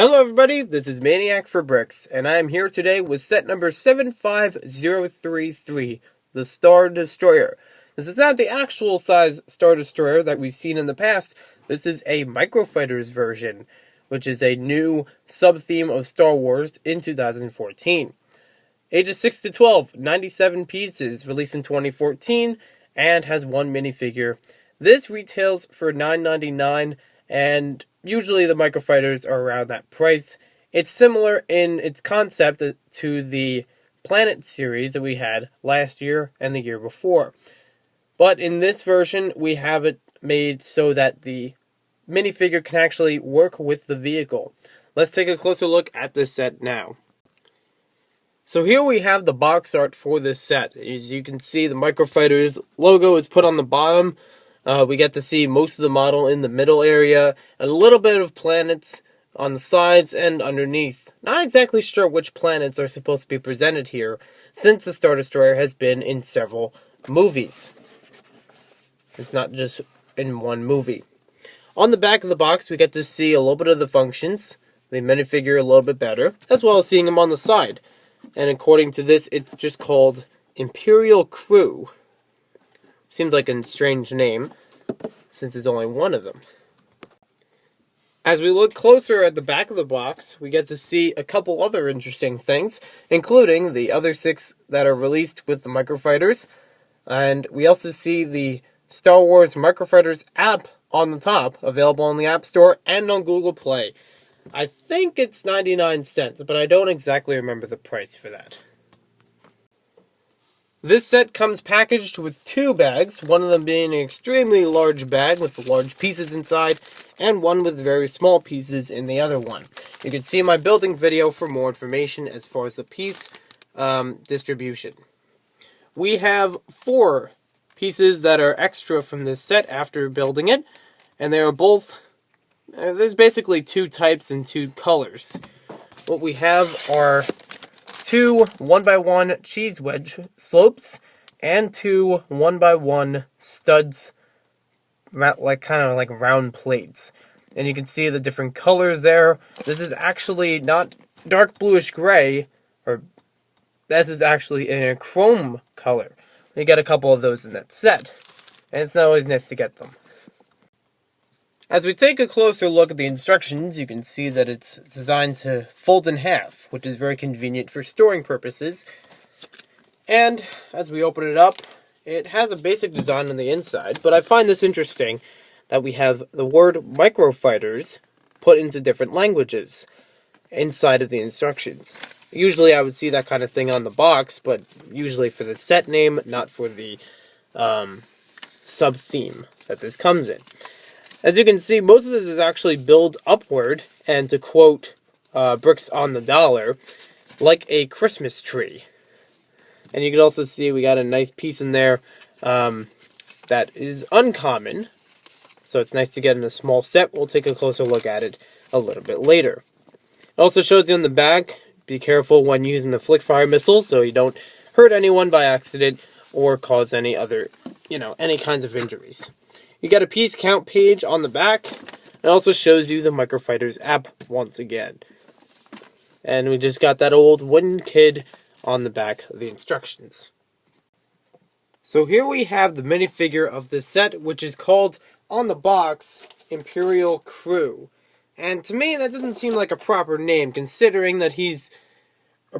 Hello everybody, this is Maniac for Bricks, and I am here today with set number 75033, the Star Destroyer. This is not the actual size Star Destroyer that we've seen in the past. This is a Microfighters version, which is a new sub-theme of Star Wars in 2014. Ages 6 to 12, 97 pieces, released in 2014, and has one minifigure. This retails for $9.99, and usually the Microfighters are around that price. It's similar in its concept to the Planet series that we had last year and the year before. But in this version, we have it made so that the minifigure can actually work with the vehicle. Let's take a closer look at this set now. So here we have the box art for this set. As you can see, the Microfighters logo is put on the bottom. We get to see most of the model in the middle area, and a little bit of planets on the sides and underneath. Not exactly sure which planets are supposed to be presented here, since the Star Destroyer has been in several movies. It's not just in one movie. On the back of the box, we get to see a little bit of the functions, the minifigure a little bit better, as well as seeing him on the side. And according to this, it's just called Imperial Crew. Seems like a strange name, since there's only one of them. As we look closer at the back of the box, we get to see a couple other interesting things, including the other 6 that are released with the Microfighters. And we also see the Star Wars Microfighters app on the top, available on the App Store and on Google Play. I think it's 99 cents, but I don't exactly remember the price for that. This set comes packaged with 2 bags, one of them being an extremely large bag with large pieces inside, and one with very small pieces in the other one. You can see my building video for more information as far as the piece distribution. We have 4 pieces that are extra from this set after building it, and they are both, there's basically 2 types and 2 colors. What we have are 2 1x1 cheese wedge slopes and 2 1x1 studs, like kind of like round plates. And you can see the different colors there. This is actually not dark bluish gray, or this is actually in a chrome color. You get a couple of those in that set, and it's always nice to get them. As we take a closer look at the instructions, you can see that it's designed to fold in half, which is very convenient for storing purposes. And as we open it up, it has a basic design on the inside, but I find this interesting that we have the word Microfighters put into different languages inside of the instructions. Usually I would see that kind of thing on the box, but usually for the set name, not for the sub-theme that this comes in. As you can see, most of this is actually billed upward, and to quote Bricks on the Dollar, like a Christmas tree. And you can also see we got a nice piece in there that is uncommon, so it's nice to get in a small set. We'll take a closer look at it a little bit later. It also shows you on the back, be careful when using the flick fire missiles so you don't hurt anyone by accident or cause any other, any kinds of injuries. You got a piece count page on the back. It also shows you the Microfighters app once again. And we just got that old wooden kid on the back of the instructions. So here we have the minifigure of this set, which is called, on the box, Imperial Crew. And to me, that doesn't seem like a proper name, considering that he's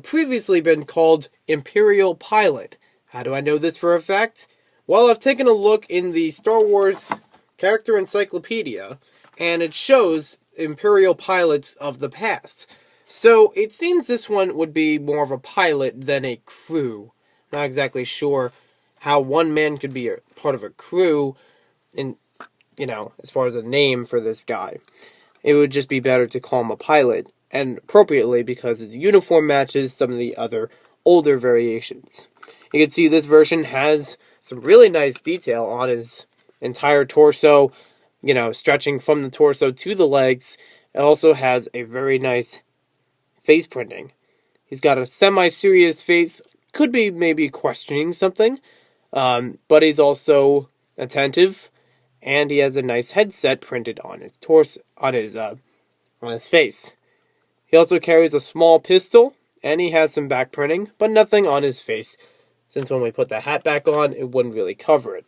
previously been called Imperial Pilot. How do I know this for a fact? Well, I've taken a look in the Star Wars Character Encyclopedia, and it shows Imperial pilots of the past. So it seems this one would be more of a pilot than a crew. Not exactly sure how one man could be a part of a crew, in, as far as a name for this guy. It would just be better to call him a pilot, and appropriately because his uniform matches some of the other older variations. You can see this version has some really nice detail on his entire torso, stretching from the torso to the legs. It also has a very nice face printing. He's got a semi-serious face, could be maybe questioning something, but he's also attentive, and he has a nice headset printed on his torso, on his face. He also carries a small pistol, and he has some back printing, but nothing on his face, since when we put the hat back on, it wouldn't really cover it.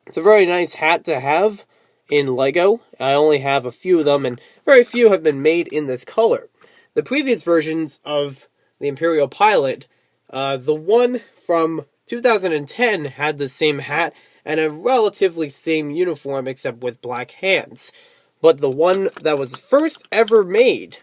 It's a very nice hat to have in Lego. I only have a few of them, and very few have been made in this color. The previous versions of the Imperial Pilot, the one from 2010 had the same hat and a relatively same uniform except with black hands. But the one that was first ever made,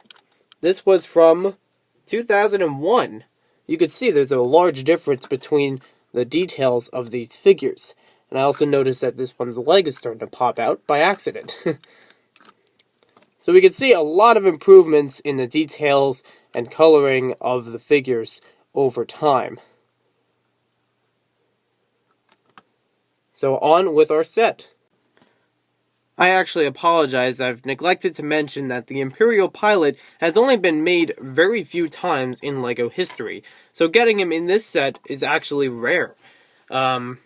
this was from 2001. You could see there's a large difference between the details of these figures. And I also noticed that this one's leg is starting to pop out by accident. So we can see a lot of improvements in the details and coloring of the figures over time. So on with our set. I actually apologize, I've neglected to mention that the Imperial Pilot has only been made very few times in LEGO history, so getting him in this set is actually rare. Because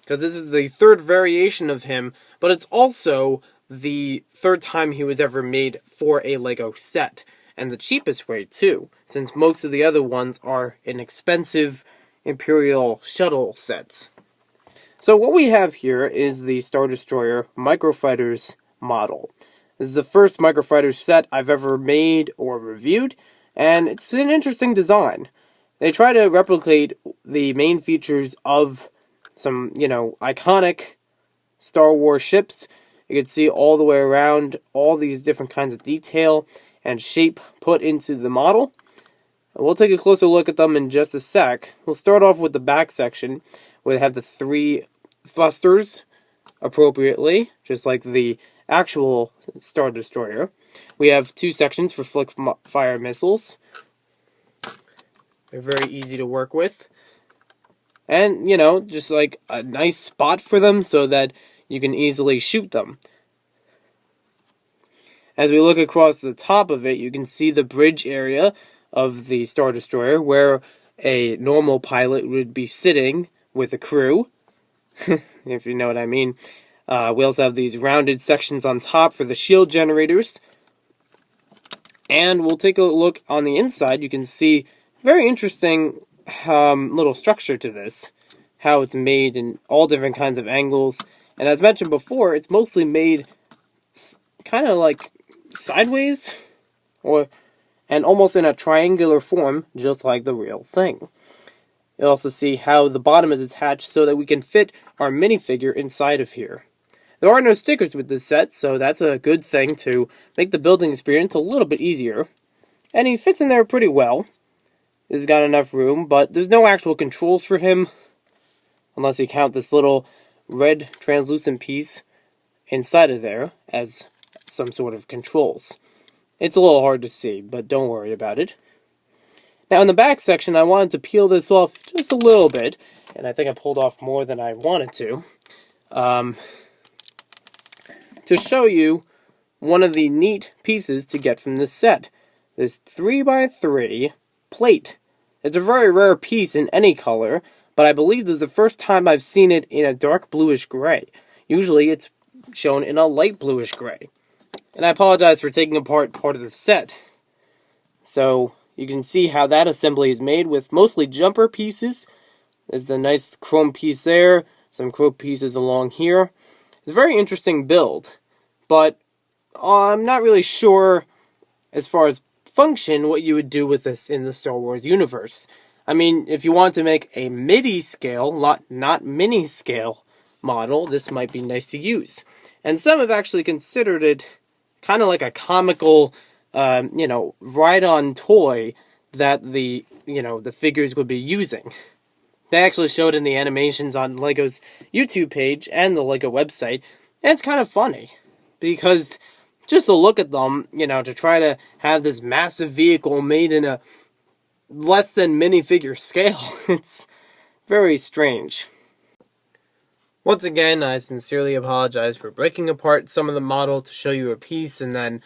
this is the third variation of him, but it's also the third time he was ever made for a LEGO set, and the cheapest way too, since most of the other ones are inexpensive Imperial shuttle sets. So what we have here is the Star Destroyer Microfighters model. This is the first Microfighter set I've ever made or reviewed, and it's an interesting design. They try to replicate the main features of some, iconic Star Wars ships. You can see all the way around all these different kinds of detail and shape put into the model. We'll take a closer look at them in just a sec. We'll start off with the back section, where they have the 3 thrusters appropriately, just like the actual Star Destroyer. We have 2 sections for fire missiles. They're very easy to work with. And, just like a nice spot for them so that you can easily shoot them. As we look across the top of it, you can see the bridge area of the Star Destroyer, where a normal pilot would be sitting with a crew, if you know what I mean. We also have these rounded sections on top for the shield generators. And we'll take a look on the inside. You can see very interesting little structure to this. How it's made in all different kinds of angles. And as mentioned before, it's mostly made kind of like sideways, and almost in a triangular form, just like the real thing. You'll also see how the bottom is attached so that we can fit our minifigure inside of here. There are no stickers with this set, so that's a good thing to make the building experience a little bit easier. And he fits in there pretty well. He's got enough room, but there's no actual controls for him, unless you count this little red translucent piece inside of there as some sort of controls. It's a little hard to see, but don't worry about it. Now in the back section, I wanted to peel this off just a little bit, and I think I pulled off more than I wanted to show you one of the neat pieces to get from this set. This 3x3 plate. It's a very rare piece in any color, but I believe this is the first time I've seen it in a dark bluish gray. Usually it's shown in a light bluish gray. And I apologize for taking apart part of the set. So you can see how that assembly is made with mostly jumper pieces. There's a nice chrome piece there, some chrome pieces along here. It's a very interesting build, but I'm not really sure as far as function what you would do with this in the Star Wars universe. I mean, if you want to make a midi-scale, not mini-scale model, this might be nice to use. And some have actually considered it kind of like a comical, ride-on toy that the figures would be using. They actually showed in the animations on LEGO's YouTube page and the LEGO website, and it's kind of funny, because just to look at them, to try to have this massive vehicle made in a less than minifigure scale, it's very strange. Once again, I sincerely apologize for breaking apart some of the model to show you a piece and then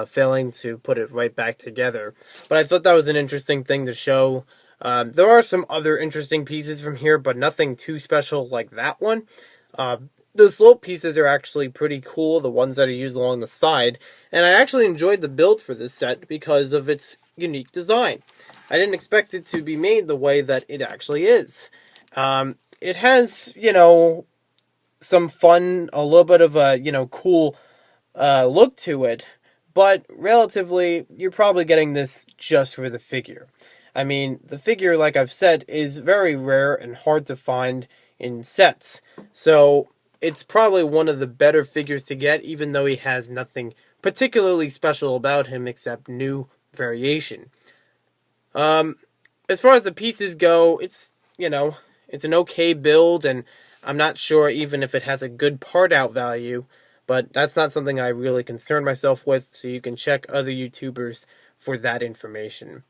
failing to put it right back together. But I thought that was an interesting thing to show. There are some other interesting pieces from here, but nothing too special like that one. The slope pieces are actually pretty cool, the ones that are used along the side, and I actually enjoyed the build for this set because of its unique design. I didn't expect it to be made the way that it actually is. It has, some fun, a little bit of a, cool look to it, but relatively, you're probably getting this just for the figure. I mean, the figure, like I've said, is very rare and hard to find in sets, so it's probably one of the better figures to get, even though he has nothing particularly special about him except new variation. As far as the pieces go, it's an okay build, and I'm not sure even if it has a good part out value, but that's not something I really concern myself with, so you can check other YouTubers for that information.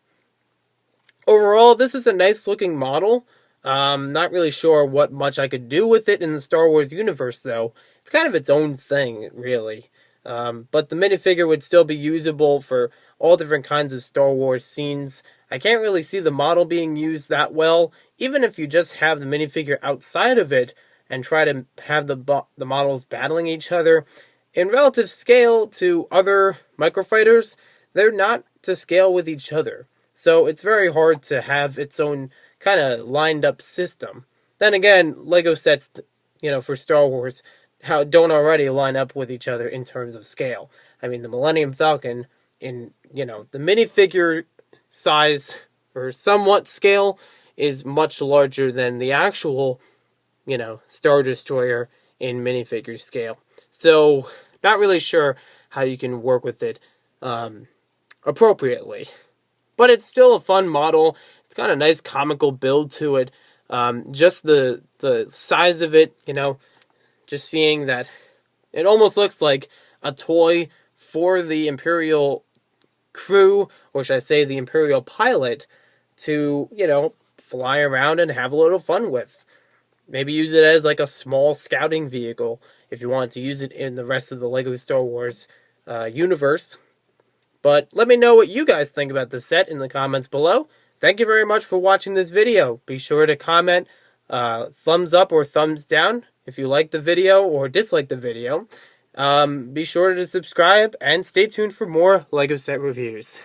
Overall, this is a nice looking model. Not really sure what much I could do with it in the Star Wars universe, though. It's kind of its own thing, really. But the minifigure would still be usable for all different kinds of Star Wars scenes. I can't really see the model being used that well, even if you just have the minifigure outside of it and try to have the models battling each other. In relative scale to other Microfighters, they're not to scale with each other. So it's very hard to have its own kind of lined up system. Then again, Lego sets, for Star Wars, don't already line up with each other in terms of scale. I mean, the Millennium Falcon, in, the minifigure size, or somewhat scale, is much larger than the actual, Star Destroyer in minifigure scale. So, not really sure how you can work with it appropriately. But it's still a fun model. It's got a nice comical build to it. Just the size of it, just seeing that it almost looks like a toy for the Imperial crew, or should I say the Imperial pilot, to, fly around and have a little fun with. Maybe use it as like a small scouting vehicle if you want to use it in the rest of the LEGO Star Wars universe. But let me know what you guys think about this set in the comments below. Thank you very much for watching this video. Be sure to comment thumbs up or thumbs down if you like the video or dislike the video. Be sure to subscribe and stay tuned for more LEGO set reviews.